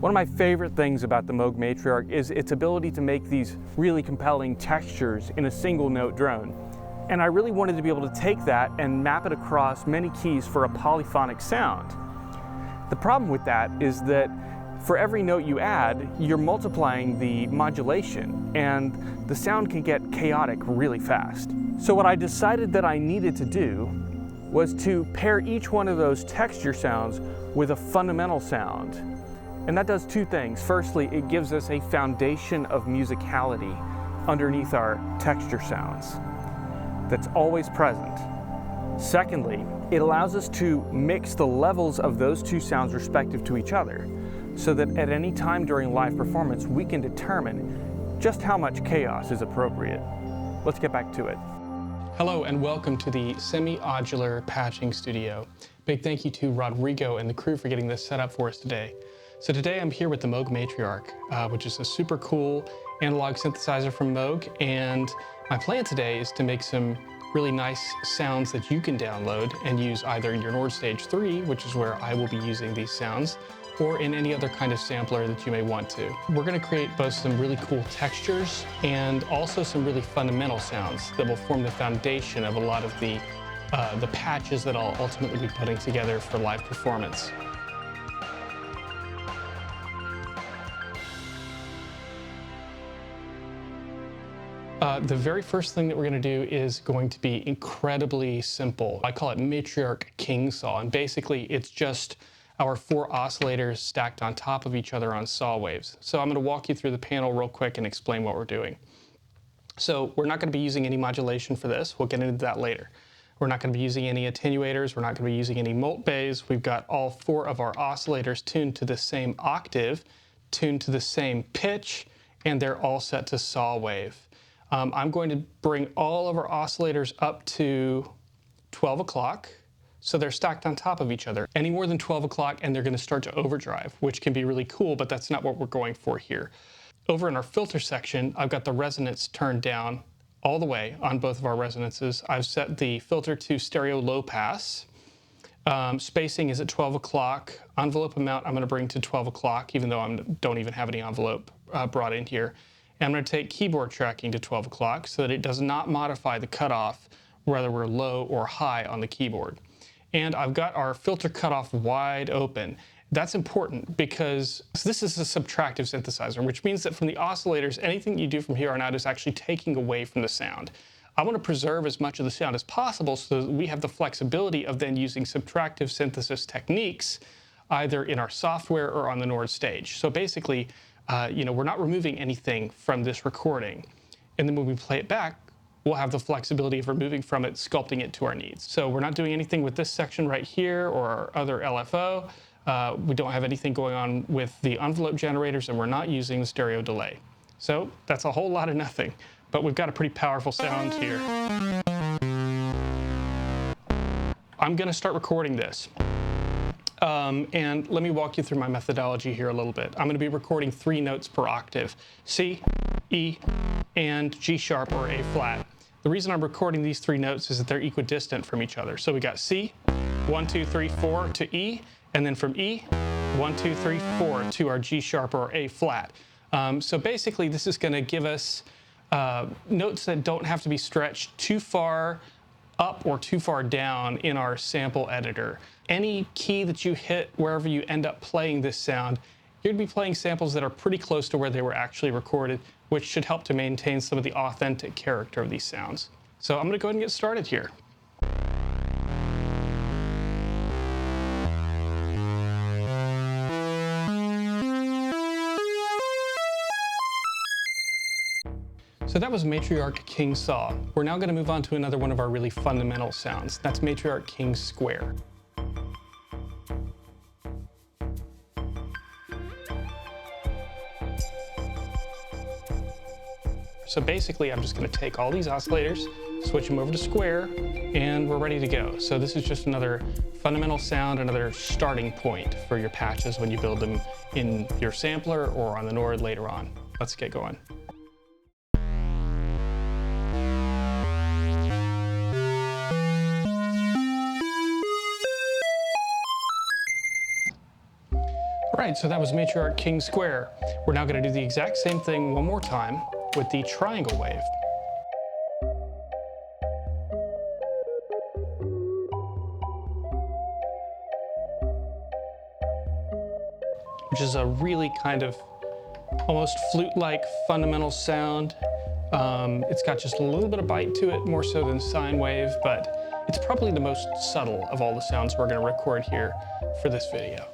One of my favorite things about the Moog Matriarch is its ability to make these really compelling textures in a single note drone. And I really wanted to be able to take that and map it across many keys for a polyphonic sound. The problem with that is that for every note you add, you're multiplying the modulation, and the sound can get chaotic really fast. So what I decided that I needed to do was to pair each one of those texture sounds with a fundamental sound. And that does two things. Firstly, it gives us a foundation of musicality underneath our texture sounds that's always present. Secondly, it allows us to mix the levels of those two sounds respective to each other, so that at any time during live performance, we can determine just how much chaos is appropriate. Let's get back to it. Hello and welcome to the semi-oddular patching studio. Big thank you to Rodrigo and the crew for getting this set up for us today. So today I'm here with the Moog Matriarch, which is a super cool analog synthesizer from Moog, and my plan today is to make some really nice sounds that you can download and use either in your Nord Stage 3, which is where I will be using these sounds, or in any other kind of sampler that you may want to. We're going to create both some really cool textures and also some really fundamental sounds that will form the foundation of a lot of the patches that I'll ultimately be putting together for live performance. The very first thing that we're going to do is going to be incredibly simple. I call it Matriarch King Saw, and basically it's just our 4 oscillators stacked on top of each other on saw waves. So I'm going to walk you through the panel real quick and explain what we're doing. So we're not going to be using any modulation for this. We'll get into that later. We're not going to be using any attenuators. We're not going to be using any mult bays. We've got all 4 of our oscillators tuned to the same octave, tuned to the same pitch, and they're all set to saw wave. I'm going to bring all of our oscillators up to 12 o'clock. So they're stacked on top of each other. Any more than 12 o'clock and they're going to start to overdrive, which can be really cool, but that's not what we're going for here. Over in our filter section, I've got the resonance turned down all the way on both of our resonances. I've set the filter to stereo low pass. Spacing is at 12 o'clock. Envelope amount I'm going to bring to 12 o'clock, even though I don't even have any envelope brought in here. And I'm going to take keyboard tracking to 12 o'clock so that it does not modify the cutoff, whether we're low or high on the keyboard. And I've got our filter cutoff wide open. That's important because this is a subtractive synthesizer, which means that from the oscillators, anything you do from here on out is actually taking away from the sound. I want to preserve as much of the sound as possible so that we have the flexibility of then using subtractive synthesis techniques either in our software or on the Nord stage. So basically, we're not removing anything from this recording. And then when we play it back, we'll have the flexibility of removing from it, sculpting it to our needs. So we're not doing anything with this section right here or our other LFO. We don't have anything going on with the envelope generators, and we're not using the stereo delay. So that's a whole lot of nothing, but we've got a pretty powerful sound here. I'm gonna start recording this. And let me walk you through my methodology here a little bit. I'm going to be recording 3 notes per octave: C, E, and G sharp or A flat. The reason I'm recording these 3 notes is that they're equidistant from each other. So we got C, 1, 2, 3, 4 to E, and then from E, 1, 2, 3, 4 to our G sharp or A flat. So basically this is going to give us notes that don't have to be stretched too far up or too far down in our sample editor. Any key that you hit wherever you end up playing this sound, you're going to be playing samples that are pretty close to where they were actually recorded, which should help to maintain some of the authentic character of these sounds. So I'm going to go ahead and get started here. So that was Matriarch King Saw. We're now going to move on to another one of our really fundamental sounds. That's Matriarch King Square. So basically, I'm just going to take all these oscillators, switch them over to square, and we're ready to go. So this is just another fundamental sound, another starting point for your patches when you build them in your sampler or on the Nord later on. Let's get going. right, so that was Matriarch King Square. We're now going to do the exact same thing one more time with the triangle wave. Which is a really kind of almost flute-like fundamental sound. It's got just a little bit of bite to it, more so than sine wave, but it's probably the most subtle of all the sounds we're going to record here for this video.